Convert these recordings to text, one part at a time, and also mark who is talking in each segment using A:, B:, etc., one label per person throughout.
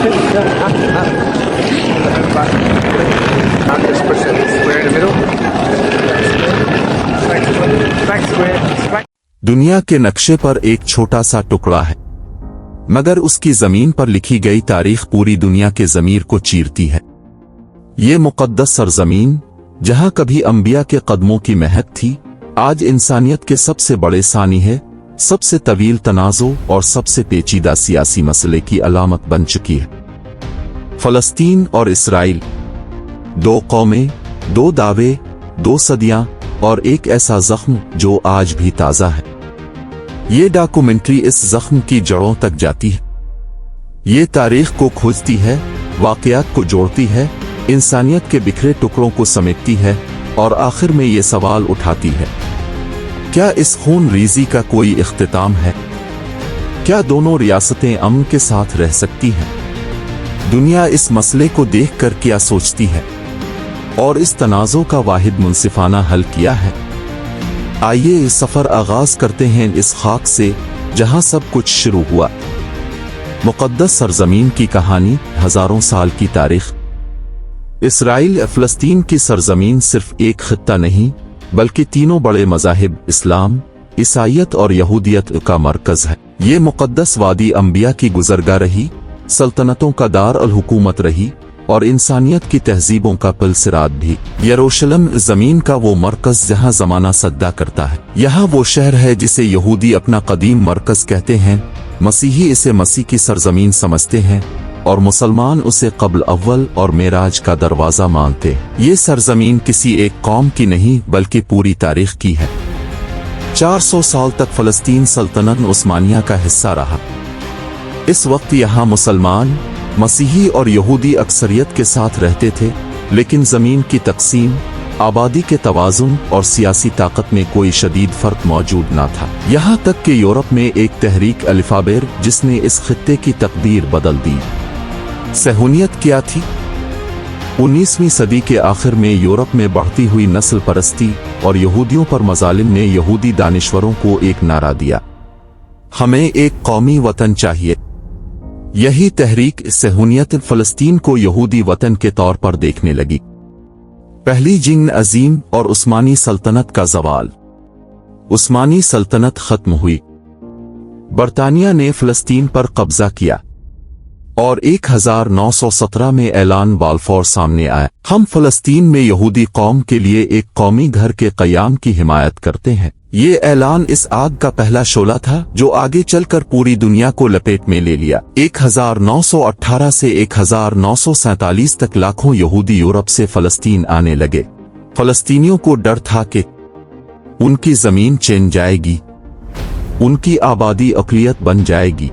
A: Not just push it square in the middle. Back square. Back.
B: दुनिया के नक्शे पर एक छोटा सा टुकड़ा है, मगर उसकी जमीन पर लिखी गई तारीख पूरी दुनिया के ज़मीर को चीरती है। ये मुक़द्दस सरजमीन जहां कभी अंबिया के कदमों की महक थी, आज इंसानियत के सबसे बड़े सानी है, सबसे तवील तनाज़ो और सबसे पेचीदा सियासी मसले की अलामत बन चुकी है। फ़लस्तीन और इसराइल, दो कौमें, दो दावे, दो सदियां और एक ऐसा जख्म जो आज भी ताज़ा है। ये डॉक्यूमेंट्री इस जख्म की जड़ों तक जाती है, ये तारीख को खोजती है, वाक़यात को जोड़ती है, इंसानियत के बिखरे टुकड़ों को समेटती है और आखिर में ये सवाल उठाती है, क्या इस खून रेज़ी का कोई इख्तिताम है? क्या दोनों रियासतें अमन के साथ रह सकती हैं? दुनिया इस मसले को देखकर क्या सोचती है और इस तनाज़ो का वाहिद मुनसिफाना हल किया है? आइए इस सफ़र आगाज़ करते हैं इस खाक से जहां सब कुछ शुरू हुआ। मुक़द्दस सरजमीन की कहानी, हज़ारों साल की तारीख। इसराइल फ़लस्तीन की सरजमीन सिर्फ एक खित्ता नहीं, बल्कि तीनों बड़े मज़ाहिब इस्लाम, ईसाईयत और यहूदियत का मरकज़ है। ये मुक़द्दस वादी अंबिया की गुज़रगाह रही, सल्तनतों का दार अल हुकूमत रही और इंसानियत की तहजीबों का पुलसिरात भी। यरूशलेम ज़मीन का वो मरकज़ जहाँ ज़माना सद्दा करता है। यहाँ वो शहर है जिसे यहूदी अपना कदीम मरकज़ कहते हैं, मसीही इसे मसीह की सरजमीन समझते हैं और मुसलमान उसे क़ब्ल अव्वल और मेराज का दरवाज़ा मानते। ये सरजमीन किसी एक कौम की नहीं बल्कि पूरी तारीख की है। 400 साल तक फ़लस्तीन सल्तनत उस्मानिया का हिस्सा रहा। इस वक्त यहाँ मुसलमान, मसीही और यहूदी अक्सरियत के साथ रहते थे, लेकिन ज़मीन की तक़सीम, आबादी के तवाज़ुन और सियासी ताकत में कोई शदीद फ़र्क मौजूद न था। यहाँ तक कि यूरोप में एक तहरीक अलिफ़ाबेर जिसने इस खित्ते की तकदीर बदल दी। सहूनियत क्या थी? 19वीं सदी के आखिर में यूरोप में बढ़ती हुई नस्ल परस्ती और यहूदियों पर मज़ालिम ने यहूदी दानिश्वरों को एक नारा दिया, हमें एक कौमी वतन चाहिए। यही तहरीक सहूनियत फ़लस्तीन को यहूदी वतन के तौर पर देखने लगी। पहली जिंग अजीम और उस्मानी सल्तनत का ज़वाल। उस्मानी सल्तनत ख़त्म हुई, बरतानिया ने फ़लस्तीन पर कब्ज़ा किया और 1917 में ऐलान बाल्फोर सामने आया, हम फ़लस्तीन में यहूदी कौम के लिए एक कौमी घर के क़याम की हिमायत करते हैं। ये ऐलान इस आग का पहला शोला था जो आगे चलकर पूरी दुनिया को लपेट में ले लिया। 1918 से 1947 तक लाखों यहूदी यूरोप से फ़लस्तीन आने लगे। फ़लस्तीनियों को डर था कि उनकी ज़मीन छिन जाएगी, उनकी आबादी अक़लियत बन जाएगी,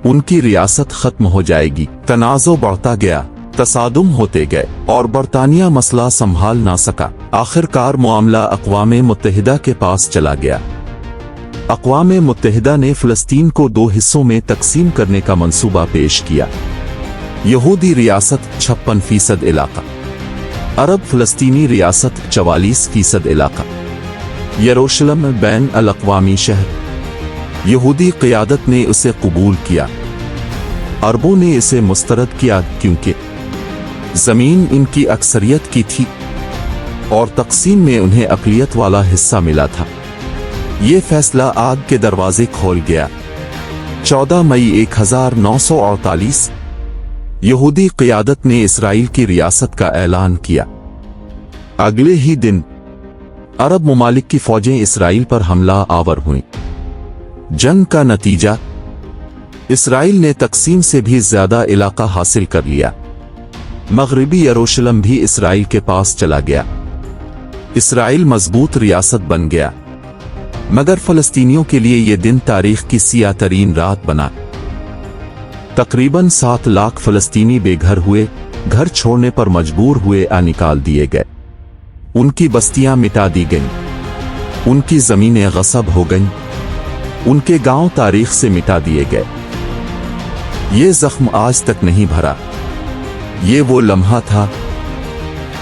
B: उनकी रियासत ख़त्म हो जाएगी। तनाज़ो बढ़ता गया, तसादुम होते गए और बरतानिया मसला संभाल ना सका। आखिरकार मामला अक़वाम मुत्तहिदा के पास चला गया। अक़वाम मुत्तहिदा ने फ़लस्तीन को 2 हिस्सों में तक़सीम करने का मंसूबा पेश किया। यहूदी रियासत 56% इलाका, अरब फ़लस्तीनी रियासत 44% इलाका। यरूशलेम बैन अल अक़वामी शहर। यहूदी क़यादत ने उसे कबूल किया, अरबों ने इसे मुस्तरद किया क्योंकि ज़मीन इनकी अक्सरियत की थी और तक़सीम में उन्हें अक़लियत वाला हिस्सा मिला था। ये फैसला आग के दरवाजे खोल गया। 14 मई 1948 यहूदी क़यादत ने इसराइल की रियासत का ऐलान किया। अगले ही दिन अरब ममालिक की फ़ौजें इसराइल पर हमला आवर हुईं। जंग का नतीजा, इसराइल ने तक़सीम से भी ज़्यादा इलाका हासिल कर लिया। मग़रिबी यरूशलेम भी इसराइल के पास चला गया। इसराइल मजबूत रियासत बन गया, मगर फ़लस्तीनियों के लिए यह दिन तारीख़ की सियाह तरीन रात बना। तकरीबन 7 लाख फ़लस्तीनी बेघर हुए, घर छोड़ने पर मजबूर हुए या निकाल दिए गए। उनकी बस्तियां मिटा दी गईं, उनकी ज़मीनें ग़स्ब हो गईं, उनके गांव तारीख़ से मिटा दिए गए। ये ज़ख्म आज तक नहीं भरा। ये वो लम्हा था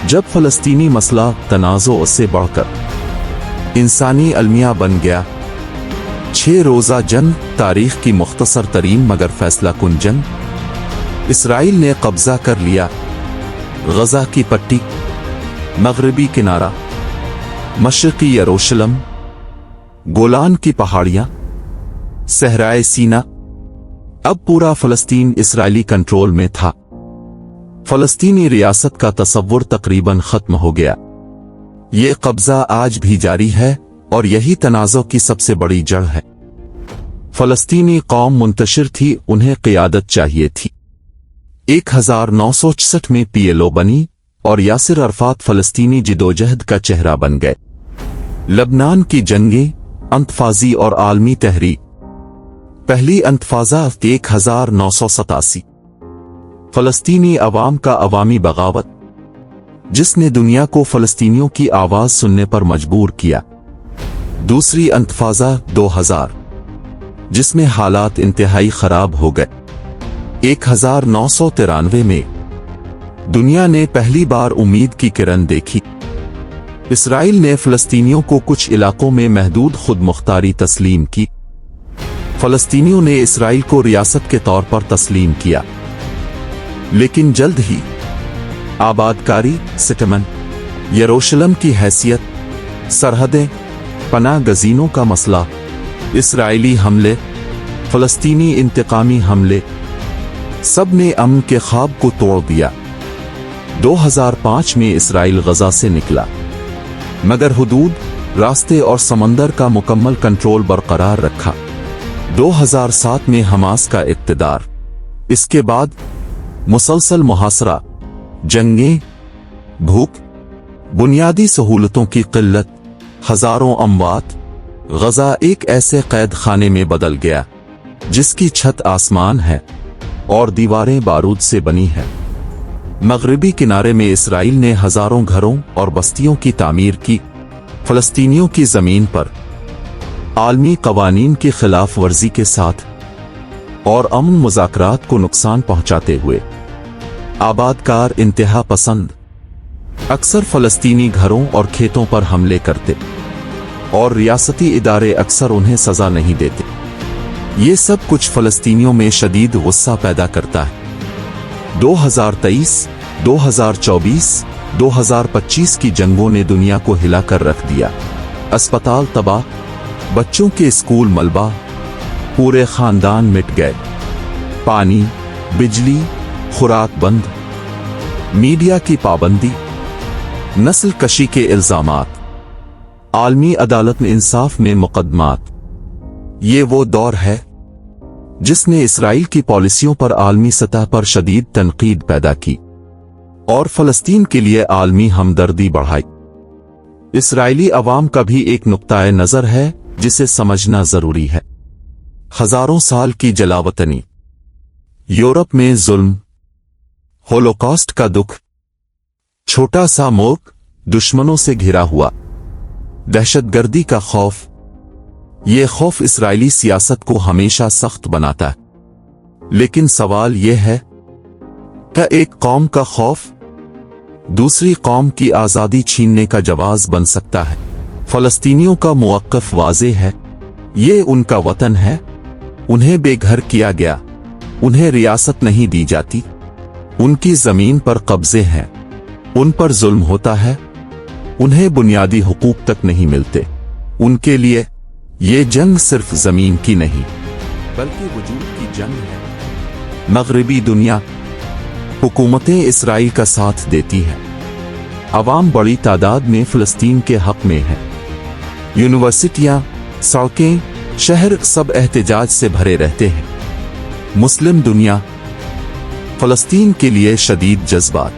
B: जब फ़लस्तीनी मसला तनाज़ो से बढ़कर इंसानी अलमिया बन गया। 6 रोज़ा जंग, तारीख़ की मुख्तसर तरीन मगर फैसला कुन जंग। इसराइल ने कब्जा कर लिया गजा की पट्टी, मगरबी किनारा, मशरकी यरूशलेम, गोलान की पहाड़ियां, सहराए सीना। अब पूरा फलस्तीन इसराइली कंट्रोल में था। फलस्तीनी रियासत का तसव्वुर तकरीबन खत्म हो गया। ये कब्जा आज भी जारी है और यही तनाज़ो की सबसे बड़ी जड़ है। फलस्तीनी कौम मुंतशिर थी, उन्हें क़ियादत चाहिए थी। 1966 में PLO बनी और यासिर अरफात फलस्तीनी जिदोजहद का चेहरा बन गए। लबनान की जंगें, अंतफाजी और आलमी तहरीक। पहली अंतफाजा 1987, फलस्तीनी अवाम का अवामी बगावत, जिसने दुनिया को फलस्तीनियों की आवाज सुनने पर मजबूर किया। दूसरी अंतफाजा 2000, जिसमें हालात इंतहाई खराब हो गए। 1993 में दुनिया ने पहली बार उम्मीद की किरण देखी। इसराइल ने फलस्तीनियों को कुछ इलाकों में महदूद खुद मुख्तारी तस्लीम की। फलस्तीनियों ने इसराइल को रियासत के तौर पर तस्लीम किया, लेकिन जल्द ही आबादकारी, सेटलमेंट, यरूशलेम की हैसियत, सरहदें, पनाह गजीनों का मसला, इसराइली हमले, फलस्तीनी इंतकामी हमले, सब ने अमन के ख्वाब को तोड़ दिया। 2005 में इसराइल गजा से निकला, मगर हुदूद, रास्ते और समंदर का मुकम्मल कंट्रोल बरकरार रखा। 2007 में हमास का इक़्तिदार। इसके बाद मुसलसल मुहासरा, जंगें, भूख, बुनियादी सहूलतों की किल्लत, हजारों अमवात। गजा एक ऐसे कैद खाने में बदल गया जिसकी छत आसमान है और दीवारें बारूद से बनी है। मगरबी किनारे में इसराइल ने हजारों घरों और बस्तियों की तामीर की, फलस्तीनियों की जमीन पर आलमी कवानीन की खिलाफ वर्जी के साथ और अमन मुज़ाकरात को नुकसान पहुंचाते हुए। आबादकार इंतहा पसंद अक्सर फलस्तीनी घरों और खेतों पर हमले करते और रियासती इदारे अक्सर उन्हें सजा नहीं देते। ये सब कुछ फलस्तीनियों में शदीद गुस्सा पैदा करता है। 2023, 2024, 2025 की जंगों ने दुनिया को हिलाकर रख दिया। अस्पताल तबाह, बच्चों के स्कूल मलबा, पूरे खानदान मिट गए। पानी, बिजली, खुराक बंद, मीडिया की पाबंदी, नस्ल कशी के इल्जामात, आलमी अदालत में इंसाफ में मुकदमात। ये वो दौर है जिसने इसराइल की पॉलिसियों पर आलमी सतह पर शदीद तनकीद पैदा की और फलस्तीन के लिए आलमी हमदर्दी बढ़ाई। इसराइली अवाम का भी एक नुक्ताए नजर है जिसे समझना जरूरी है। हजारों साल की जलावतनी, यूरोप में जुल्म, होलोकॉस्ट का दुख, छोटा सा मुल्क दुश्मनों से घिरा हुआ, दहशतगर्दी का खौफ। ये खौफ इसराइली सियासत को हमेशा सख्त बनाता है। लेकिन सवाल यह है, क्या एक कौम का खौफ दूसरी कौम की आजादी छीनने का जवाब बन सकता है? फलस्तीनियों का मौक़िफ़ वाज़ेह है। ये उनका वतन है, उन्हें बेघर किया गया, उन्हें रियासत नहीं दी जाती, उनकी जमीन पर कब्जे हैं, उन पर जुल्म होता है, उन्हें बुनियादी हुकूक तक नहीं मिलते। उनके लिए ये जंग सिर्फ जमीन की नहीं बल्कि वजूद की जंग है। मगरबी दुनिया, हुकूमतें इसराइल का साथ देती हैं। अवाम बड़ी तादाद में फलस्तीन के हक में है। यूनिवर्सिटियां, सड़कें, शहर सब एहतजाज से भरे रहते हैं। मुस्लिम दुनिया, फलस्तीन के लिए शदीद जज्बात,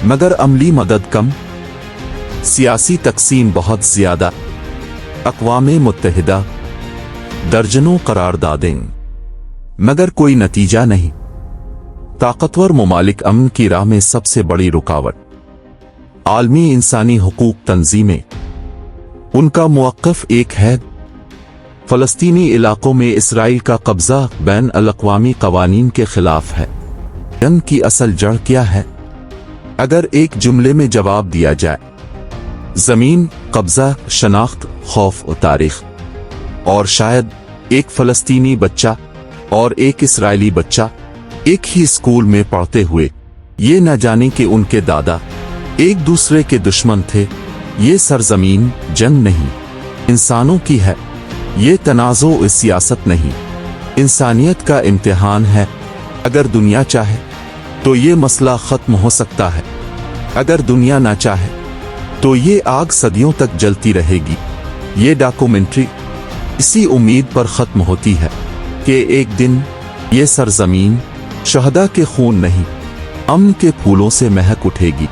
B: मगर अमली मदद कम, सियासी तकसीम बहुत ज्यादा। अक़वामे मुत्तहिदा, दर्जनों करारदादें, मगर कोई नतीजा नहीं। ताकतवर ममालिक अमन की राह में सबसे बड़ी रुकावट। आलमी इंसानी हुकूक तंजीमें, उनका मौक़िफ़ एक है। फलस्तीनी इलाकों में इसराइल का कब्जा बैन अल-अक़वामी क़वानीन के खिलाफ है। जंग की असल जड़ क्या है? अगर एक जुमले में जवाब दिया जाए, जमीन, कब्जा, शनाख्त, खौफ और तारीख। और शायद एक फलस्तीनी बच्चा और एक इसराइली बच्चा एक ही स्कूल में पढ़ते हुए, ये न जाने कि उनके दादा एक दूसरे के दुश्मन थे। ये सरजमीन जंग नहीं, इंसानों की है। ये तनाज़ो सियासत नहीं, इंसानियत का इम्तिहान है। अगर दुनिया चाहे तो ये मसला ख़त्म हो सकता है, अगर दुनिया ना चाहे तो ये आग सदियों तक जलती रहेगी। ये डॉक्यूमेंट्री इसी उम्मीद पर ख़त्म होती है कि एक दिन ये सरजमीन शहदा के खून नहीं, अमन के फूलों से महक उठेगी।